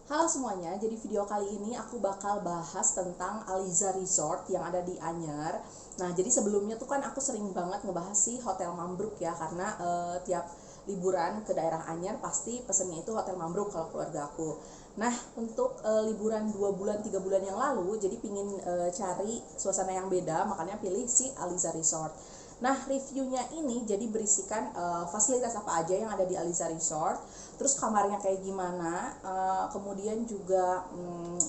Halo semuanya, jadi video kali ini aku bakal bahas tentang Aliza Resort yang ada di Anyer. Nah, jadi sebelumnya tuh kan aku sering banget ngebahas sih Hotel Mambruk ya, karena tiap liburan ke daerah Anyer pasti pesennya itu Hotel Mambruk kalau keluarga aku. Nah, untuk liburan 2 bulan 3 bulan yang lalu, jadi pingin cari suasana yang beda, makanya pilih si Aliza Resort. Nah, reviewnya ini jadi berisikan fasilitas apa aja yang ada di Aliza Resort, terus kamarnya kayak gimana, kemudian juga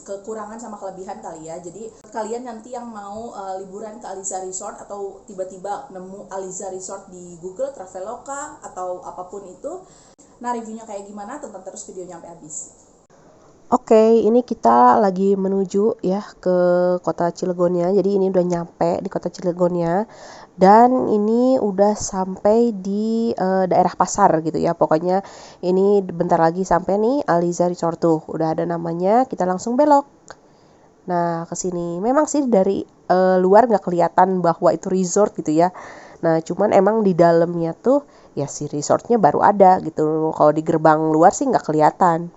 kekurangan sama kelebihan kali ya. Jadi kalian nanti yang mau liburan ke Aliza Resort atau tiba-tiba nemu Aliza Resort di Google, Traveloka atau apapun itu, nah reviewnya kayak gimana, tonton terus videonya sampai habis. Oke, ini kita lagi menuju ya ke kota Cilegonnya. Jadi ini udah nyampe di kota Cilegonnya dan ini udah sampai di daerah pasar gitu ya. Pokoknya ini bentar lagi sampai nih Aliza Resort tuh. Udah ada namanya, kita langsung belok. Nah, ke sini memang sih dari luar nggak kelihatan bahwa itu resort gitu ya. Nah, cuman emang di dalamnya tuh ya si resortnya baru ada gitu. Kalau di gerbang luar sih nggak kelihatan.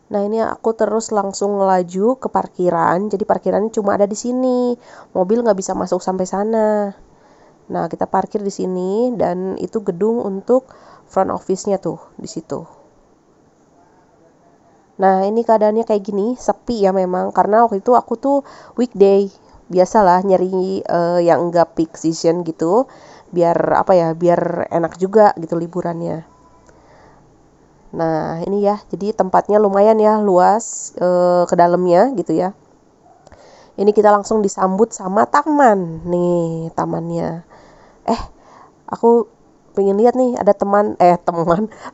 Nah, ini aku terus langsung ngelaju ke parkiran. Jadi parkirannya cuma ada di sini. Mobil nggak bisa masuk sampai sana. Nah, kita parkir di sini dan itu gedung untuk front office-nya tuh di situ. Nah, ini keadaannya kayak gini, sepi ya memang karena waktu itu aku tuh weekday. Biasalah nyari yang enggak peak season gitu. Biar apa ya, biar enak juga gitu liburannya. Nah, ini ya, jadi tempatnya lumayan ya luas ke dalamnya gitu ya. Ini kita langsung disambut sama taman. Nih, tamannya. Eh, aku pengen lihat nih ada teman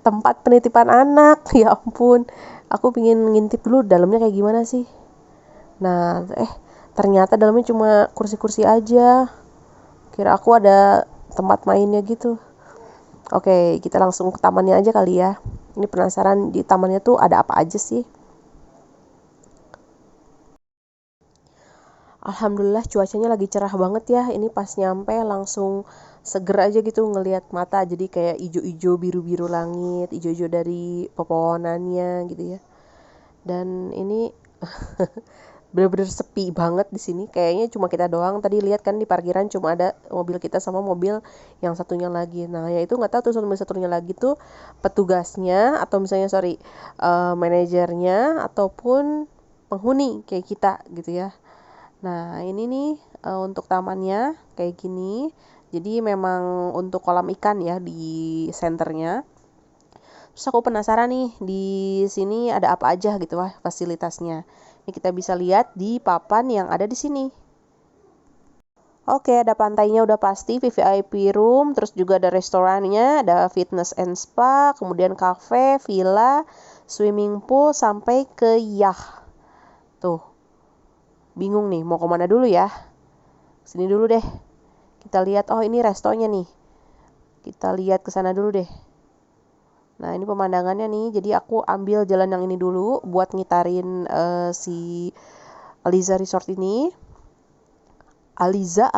tempat penitipan anak. Ya ampun. Aku pengen ngintip dulu dalamnya kayak gimana sih. Nah, ternyata dalamnya cuma kursi-kursi aja. Kira aku ada tempat mainnya gitu. Oke, kita langsung ke tamannya aja kali ya. Ini penasaran di tamannya tuh ada apa aja sih. Alhamdulillah cuacanya lagi cerah banget ya. Ini pas nyampe langsung seger aja gitu ngelihat mata. Jadi kayak ijo-ijo biru-biru langit, ijo-ijo dari pepohonannya gitu ya. Dan ini bener-bener sepi banget di sini. Kayaknya cuma kita doang. Tadi lihat kan di parkiran cuma ada mobil kita sama mobil yang satunya lagi. Nah, ya itu nggak tahu tuh mobil satunya lagi tuh petugasnya atau misalnya manajernya ataupun penghuni kayak kita gitu ya. Nah, ini nih untuk tamannya kayak gini. Jadi memang untuk kolam ikan ya di senternya. Terus aku penasaran nih di sini ada apa aja gitu lah fasilitasnya. Ini kita bisa lihat di papan yang ada di sini. Oke, ada pantainya udah pasti, VVIP room, terus juga ada restorannya, ada fitness and spa, kemudian cafe, villa, swimming pool, sampai ke yacht. Tuh, bingung nih mau kemana dulu ya. Sini dulu deh. Kita lihat, oh ini restonya nih. Kita lihat ke sana dulu deh. Nah, ini pemandangannya nih. Jadi aku ambil jalan yang ini dulu buat ngitarin si Aliza Resort ini. Alisa.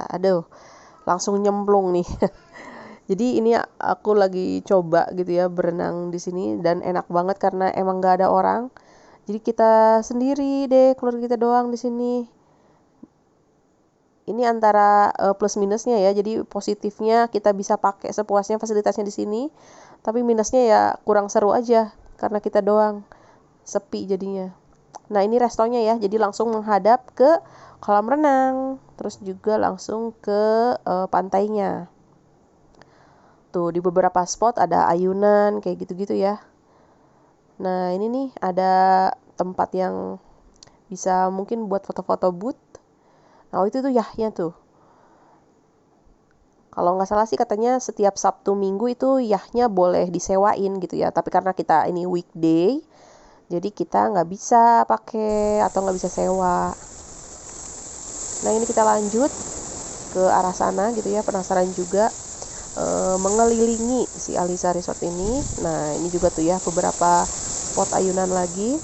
Aduh, langsung nyemplung nih. Jadi ini aku lagi coba gitu ya berenang di sini dan enak banget karena emang gak ada orang. Jadi kita sendiri deh, keluarga kita doang di sini. Ini antara plus minusnya ya. Jadi positifnya kita bisa pakai sepuasnya fasilitasnya di sini. Tapi minusnya ya kurang seru aja karena kita doang. Sepi jadinya. Nah, ini restonya ya. Jadi langsung menghadap ke kolam renang. Terus juga langsung ke pantainya. Tuh, di beberapa spot ada ayunan kayak gitu-gitu ya. Nah, ini nih ada tempat yang bisa mungkin buat foto-foto booth. Nah, itu tuh yahnya tuh. Kalau nggak salah sih katanya setiap Sabtu Minggu itu yahnya boleh disewain gitu ya. Tapi karena kita ini weekday, jadi kita nggak bisa pakai atau nggak bisa sewa. Nah, ini kita lanjut ke arah sana gitu ya. Penasaran juga mengelilingi si Aliza Resort ini. Nah, ini juga tuh ya beberapa spot ayunan lagi.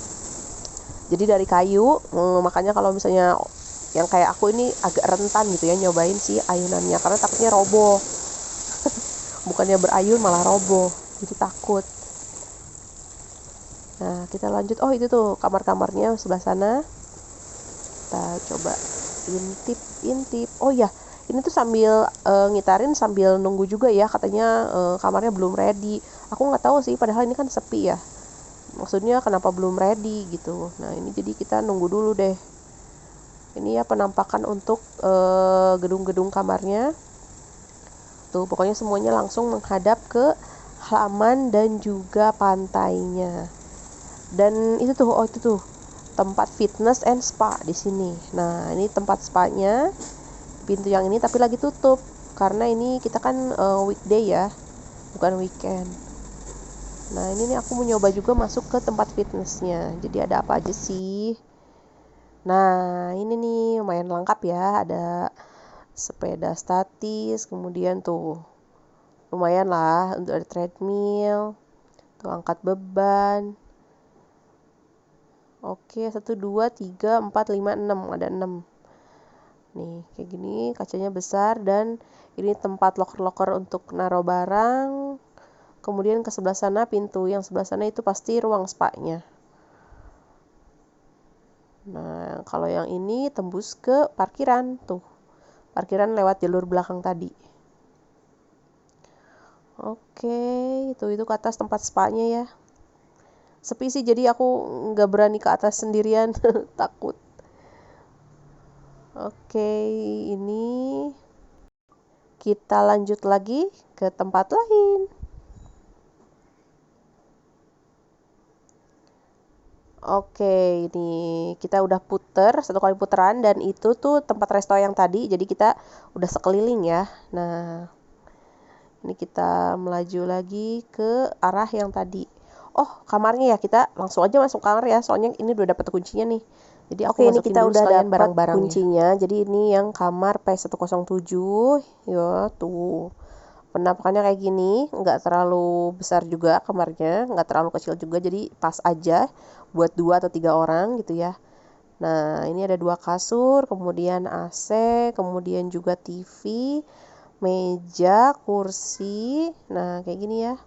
Jadi dari kayu, makanya kalau misalnya yang kayak aku ini agak rentan gitu ya nyobain si ayunannya karena takutnya roboh. Bukannya berayun malah roboh. Jadi takut. Nah, kita lanjut. Oh, itu tuh kamar-kamarnya sebelah sana. Kita coba intip. Oh ya, ini tuh sambil ngitarin sambil nunggu juga ya, katanya kamarnya belum ready. Aku nggak tahu sih, padahal ini kan sepi ya. Maksudnya kenapa belum ready gitu. Nah, ini jadi kita nunggu dulu deh. Ini ya penampakan untuk gedung-gedung kamarnya. Tuh, pokoknya semuanya langsung menghadap ke halaman dan juga pantainya. Dan itu tuh, oh itu tuh tempat fitness and spa di sini. Nah, ini tempat spa-nya. Pintu yang ini tapi lagi tutup karena ini kita kan weekday ya, bukan weekend. Nah, ini nih aku mau nyoba juga masuk ke tempat fitnessnya. Jadi ada apa aja sih? Nah, ini nih lumayan lengkap ya. Ada sepeda statis, kemudian tuh lumayan lah untuk ada treadmill, tuh angkat beban. Oke, 1, 2, 3, 4, 5, 6. Ada 6. Nih, kayak gini, kacanya besar dan ini tempat loker-loker untuk naruh barang. Kemudian ke sebelah sana pintu, yang sebelah sana itu pasti ruang spa-nya. Nah, kalau yang ini tembus ke parkiran tuh. Parkiran lewat jalur belakang tadi. Oke, itu ke atas tempat spa-nya ya. Sepi sih, jadi aku nggak berani ke atas sendirian, takut. Oke, ini kita lanjut lagi ke tempat lain. Oke, ini kita udah puter 1 kali putaran dan itu tuh tempat resto yang tadi. Jadi kita udah sekeliling ya. Nah, ini kita melaju lagi ke arah yang tadi. Oh, kamarnya ya, kita langsung aja masuk kamar ya. Soalnya ini udah dapat kuncinya nih. Jadi aku masukin kita dulu udah sekalian barang-barangnya. Kuncinya. Jadi ini yang kamar P107. Ya, tuh. Penampakannya kayak gini, nggak terlalu besar juga kamarnya, nggak terlalu kecil juga, jadi pas aja buat 2 atau 3 orang gitu ya. Nah, ini ada 2 kasur, kemudian AC, kemudian juga TV, meja, kursi. Nah, kayak gini ya.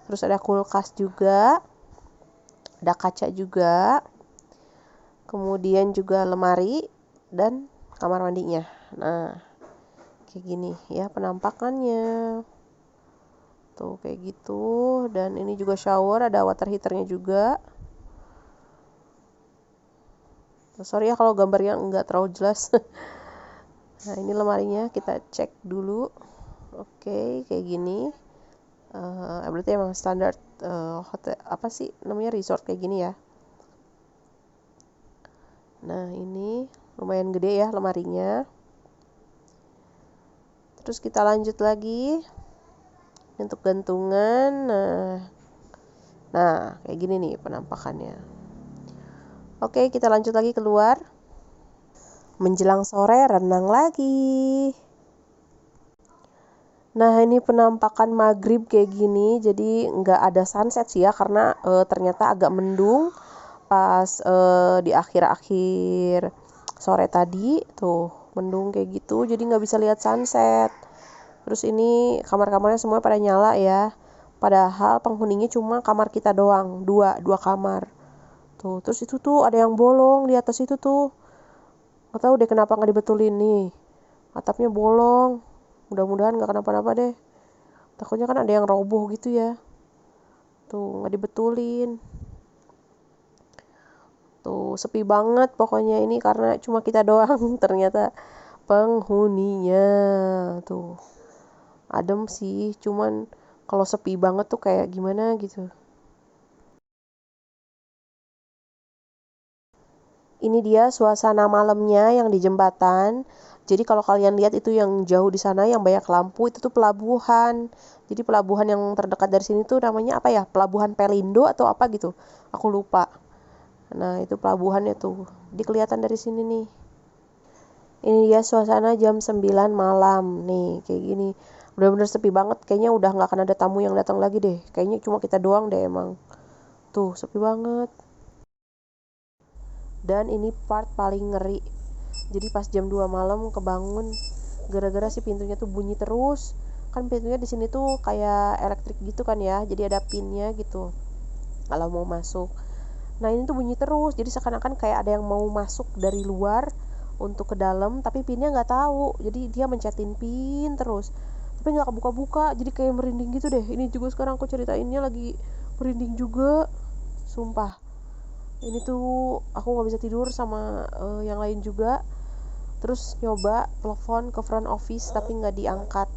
Terus ada kulkas juga, ada kaca juga, kemudian juga lemari dan kamar mandinya. Nah, kayak gini ya penampakannya. Tuh kayak gitu, dan ini juga shower, ada water heaternya juga. Sorry ya kalau gambarnya nggak terlalu jelas. Nah, ini lemarinya kita cek dulu. Oke, kayak gini. Berarti emang standar hotel apa sih namanya, resort kayak gini ya. Nah, ini lumayan gede ya lemarinya. Terus kita lanjut lagi untuk gantungan. Nah, kayak gini nih penampakannya. Oke, kita lanjut lagi keluar. Menjelang sore renang lagi. Nah, ini penampakan maghrib kayak gini. Jadi nggak ada sunset sih ya, karena ternyata agak mendung pas di akhir-akhir sore tadi. Tuh, mendung kayak gitu. Jadi nggak bisa lihat sunset. Terus ini kamar-kamarnya semua pada nyala ya. Padahal penghuninya cuma kamar kita doang, dua kamar. Tuh, terus itu tuh ada yang bolong di atas itu tuh. Nggak tahu deh kenapa nggak dibetulin nih. Atapnya bolong. Mudah-mudahan nggak kenapa-napa deh. Takutnya kan ada yang roboh gitu ya. Tuh, nggak dibetulin. Tuh, sepi banget pokoknya ini karena cuma kita doang ternyata penghuninya. Tuh. Adem sih, cuman kalau sepi banget tuh kayak gimana gitu. Ini dia suasana malamnya yang di jembatan. Jadi kalau kalian lihat itu yang jauh di sana yang banyak lampu itu tuh pelabuhan. Jadi pelabuhan yang terdekat dari sini tuh namanya apa ya? Pelabuhan Pelindo atau apa gitu. Aku lupa. Nah, itu pelabuhannya tuh. Jadi kelihatan dari sini nih. Ini dia suasana jam 9 malam. Nih, kayak gini. Bener-bener sepi banget. Kayaknya udah gak akan ada tamu yang datang lagi deh. Kayaknya cuma kita doang deh emang. Tuh, sepi banget. Dan ini part paling ngeri. Jadi pas jam 2 malam kebangun gara-gara si pintunya tuh bunyi terus. Kan pintunya di sini tuh kayak elektrik gitu kan ya. Jadi ada pinnya gitu. kalau mau masuk. Nah ini tuh bunyi terus, jadi seakan-akan kayak ada yang mau masuk dari luar untuk ke dalam, tapi pinnya nggak tahu, jadi dia mencetin pin terus, tapi nggak kebuka-buka, jadi kayak merinding gitu deh. Ini juga sekarang aku ceritainnya lagi merinding juga, sumpah. Ini tuh aku nggak bisa tidur sama yang lain juga. Terus nyoba telepon ke front office tapi nggak diangkat,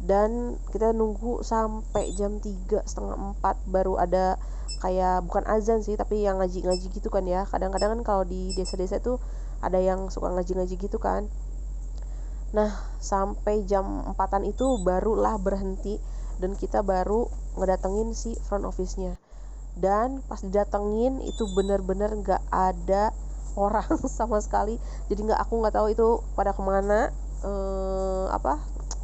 dan kita nunggu sampai jam 3 setengah 4 baru ada kayak, bukan azan sih tapi yang ngaji-ngaji gitu kan ya. Kadang-kadang kan kalau di desa-desa tuh ada yang suka ngaji-ngaji gitu kan. Nah sampai jam 4-an itu barulah berhenti, dan kita baru ngedatengin si front office-nya. Dan pas didatengin itu bener-bener nggak ada orang sama sekali. Jadi aku nggak tahu itu pada kemana,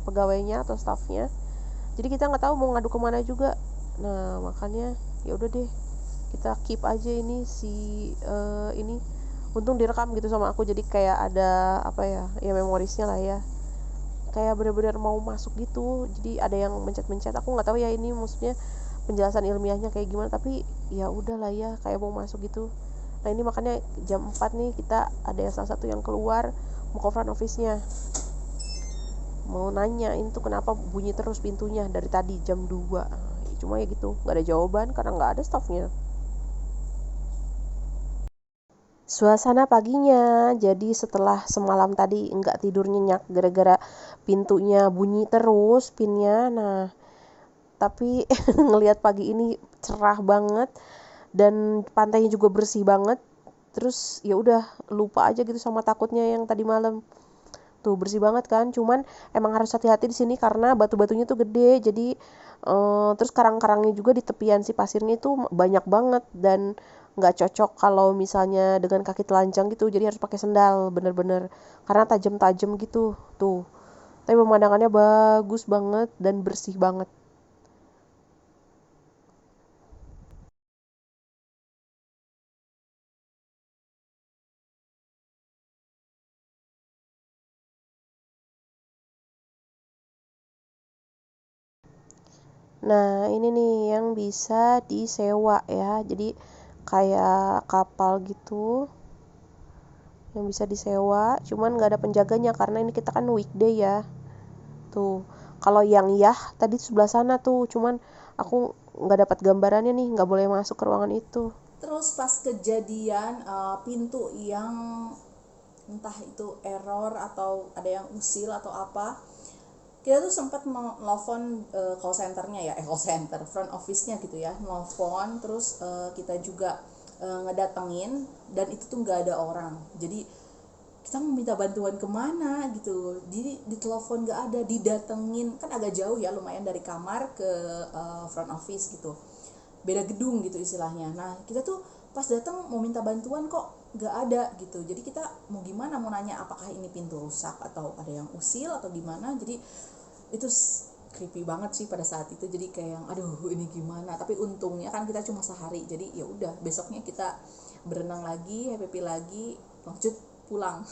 pegawainya atau staffnya. Jadi kita nggak tahu mau ngadu kemana juga. Nah makanya ya udah deh, kita keep aja ini ini. Untung direkam gitu sama aku, jadi kayak ada ya memorisnya lah ya. Kayak benar-benar mau masuk gitu, jadi ada yang mencet-mencet. Aku nggak tahu ya ini maksudnya penjelasan ilmiahnya kayak gimana, tapi ya udahlah ya, kayak mau masuk gitu. Nah ini makanya jam 4 nih kita ada yang salah satu yang keluar mau ke front office-nya, mau nanya itu kenapa bunyi terus pintunya dari tadi jam 2. Cuma ya gitu, nggak ada jawaban karena nggak ada staffnya. Suasana paginya, jadi setelah semalam tadi nggak tidur nyenyak gara-gara pintunya bunyi terus pinnya. Nah tapi ngelihat pagi ini cerah banget dan pantainya juga bersih banget. Terus ya udah lupa aja gitu sama takutnya yang tadi malam. Tuh bersih banget kan, cuman emang harus hati-hati di sini karena batu-batunya tuh gede. Jadi terus karang-karangnya juga di tepian si pasirnya itu banyak banget, dan nggak cocok kalau misalnya dengan kaki telanjang gitu, jadi harus pakai sendal bener-bener karena tajam-tajam gitu tuh. Tapi pemandangannya bagus banget dan bersih banget. Nah ini nih yang bisa disewa ya, jadi kayak kapal gitu yang bisa disewa, cuman nggak ada penjaganya karena ini kita kan weekday ya. Tuh kalau yang yah tadi sebelah sana tuh, cuman aku nggak dapat gambarannya nih, nggak boleh masuk ke ruangan itu. Terus pas kejadian pintu yang entah itu error atau ada yang usil atau apa, kita tuh sempat nelfon call centernya ya, call center front office-nya gitu ya, nelfon. Terus kita juga ngedatengin, dan itu tuh nggak ada orang. Jadi kita mau minta bantuan kemana gitu, jadi di telepon nggak ada, didatengin kan agak jauh ya, lumayan dari kamar ke front office gitu, beda gedung gitu istilahnya. Nah kita tuh pas datang mau minta bantuan kok nggak ada gitu, jadi kita mau gimana, mau nanya apakah ini pintu rusak atau ada yang usil atau gimana. Jadi itu creepy banget sih pada saat itu, jadi kayak yang aduh ini gimana. Tapi untungnya kan kita cuma sehari, jadi ya udah besoknya kita berenang lagi, happy lagi, lanjut pulang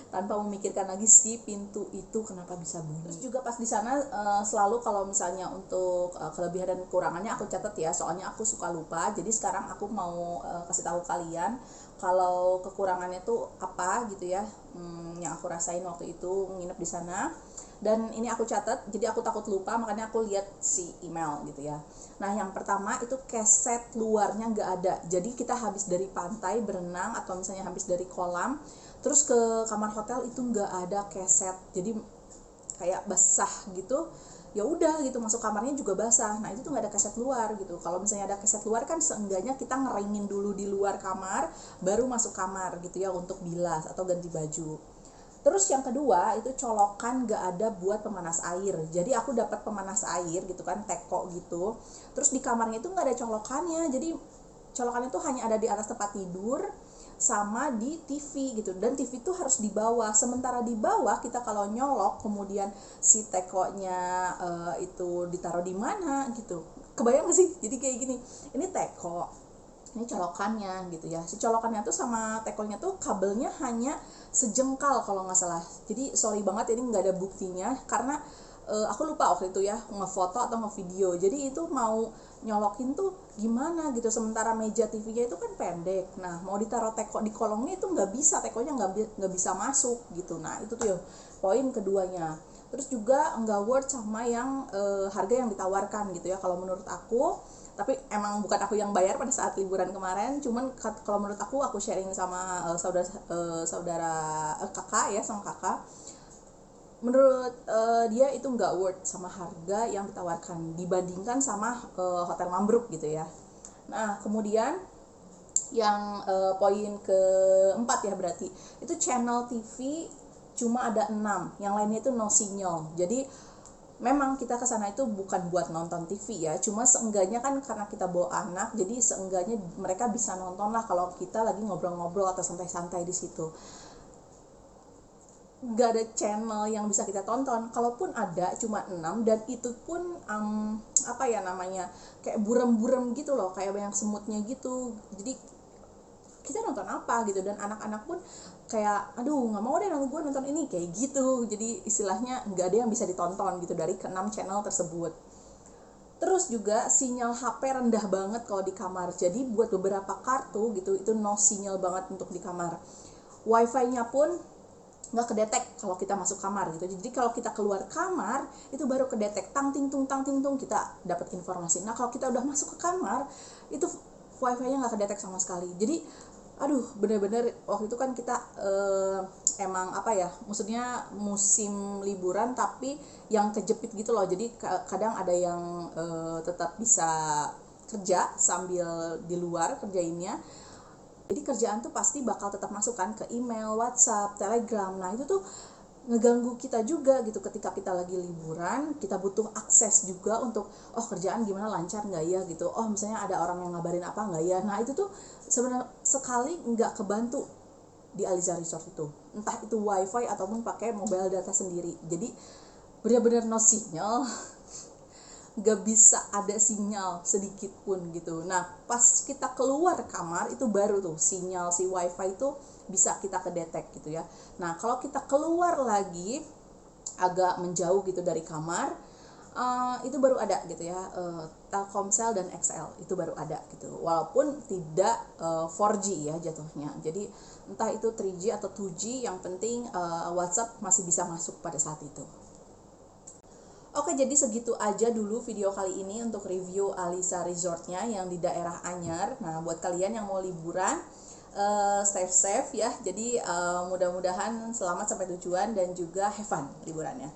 tanpa memikirkan lagi si pintu itu kenapa bisa bunyi. Terus juga pas di sana selalu kalau misalnya untuk kelebihan dan kekurangannya aku catat ya, soalnya aku suka lupa. Jadi sekarang aku mau kasih tahu kalian kalau kekurangannya tuh apa gitu ya, yang aku rasain waktu itu nginep di sana. Dan ini aku catat, jadi aku takut lupa, makanya aku lihat si email gitu ya. Nah yang pertama itu keset luarnya nggak ada, jadi kita habis dari pantai berenang atau misalnya habis dari kolam terus ke kamar hotel itu nggak ada keset, jadi kayak basah gitu. Ya udah gitu, masuk kamarnya juga basah. Nah itu tuh nggak ada keset luar gitu. Kalau misalnya ada keset luar kan seenggaknya kita ngeringin dulu di luar kamar baru masuk kamar gitu ya, untuk bilas atau ganti baju. Terus yang kedua itu colokan nggak ada buat pemanas air. Jadi aku dapat pemanas air gitu kan, teko gitu. Terus di kamarnya itu nggak ada colokannya. Jadi colokannya tuh hanya ada di atas tempat tidur sama di TV gitu. Dan TV itu harus di bawah. Sementara di bawah kita kalau nyolok kemudian si tekonya itu ditaruh di mana gitu. Kebayang gak sih? Jadi kayak gini. Ini teko, ini colokannya gitu ya. Si colokannya tuh sama tekonya tuh kabelnya hanya sejengkal kalau nggak salah. Jadi sorry banget ini nggak ada buktinya karena aku lupa waktu itu ya ngefoto atau ngevideo, jadi itu mau nyolokin tuh gimana gitu, sementara meja TV-nya itu kan pendek, nah mau ditaruh teko di kolongnya itu nggak bisa, tekonya nggak bisa masuk gitu. Nah itu tuh ya poin keduanya. Terus juga nggak worth sama yang harga yang ditawarkan gitu ya kalau menurut aku, tapi emang bukan aku yang bayar pada saat liburan kemarin, cuman kalau menurut aku sharing sama kakak ya, sama kakak, menurut dia itu nggak worth sama harga yang ditawarkan dibandingkan sama Hotel Mambruk gitu ya. Nah kemudian yang poin keempat ya, berarti itu channel TV cuma ada 6, yang lainnya itu no signal. Jadi memang kita kesana itu bukan buat nonton TV ya, cuma seenggaknya kan karena kita bawa anak, jadi seenggaknya mereka bisa nonton lah kalau kita lagi ngobrol-ngobrol atau santai-santai di situ. Gak ada channel yang bisa kita tonton, kalaupun ada cuma 6, dan itu pun apa ya namanya, kayak buram-buram gitu loh, kayak banyak semutnya gitu. Jadi kita nonton apa gitu, dan anak-anak pun kayak aduh nggak mau deh gue nonton ini kayak gitu. Jadi istilahnya nggak ada yang bisa ditonton gitu dari ke-6 channel tersebut. Terus juga sinyal HP rendah banget kalau di kamar, jadi buat beberapa kartu gitu itu no sinyal banget untuk di kamar. Wifi-nya pun nggak kedetek kalau kita masuk kamar gitu. Jadi kalau kita keluar kamar itu baru kedetek tang ting tung kita dapat informasi. Nah kalau kita udah masuk ke kamar itu wifi-nya nggak kedetek sama sekali. Jadi aduh bener-bener waktu itu kan kita emang apa ya, maksudnya musim liburan tapi yang kejepit gitu loh. Jadi kadang ada yang tetap bisa kerja sambil di luar kerjainnya. Jadi kerjaan tuh pasti bakal tetap masuk kan ke email, WhatsApp, Telegram. Nah itu tuh ngeganggu kita juga gitu ketika kita lagi liburan, kita butuh akses juga untuk kerjaan gimana, lancar nggak ya gitu, misalnya ada orang yang ngabarin apa nggak ya. Nah itu tuh sebenarnya sekali nggak kebantu di Aliza Resort itu, entah itu wifi ataupun pakai mobile data sendiri. Jadi benar-benar no sinyal, nggak bisa ada sinyal sedikit pun gitu. Nah pas kita keluar kamar itu baru tuh sinyal si wifi itu bisa kita kedetek gitu ya. Nah kalau kita keluar lagi agak menjauh gitu dari kamar, itu baru ada gitu ya, Telkomsel dan XL itu baru ada gitu, walaupun tidak 4G ya jatuhnya. Jadi entah itu 3G atau 2G, yang penting WhatsApp masih bisa masuk pada saat itu. Oke, jadi segitu aja dulu video kali ini untuk review Aliza Resortnya yang di daerah Anyar. Nah, buat kalian yang mau liburan, stay safe ya. Jadi mudah-mudahan selamat sampai tujuan dan juga have fun liburannya.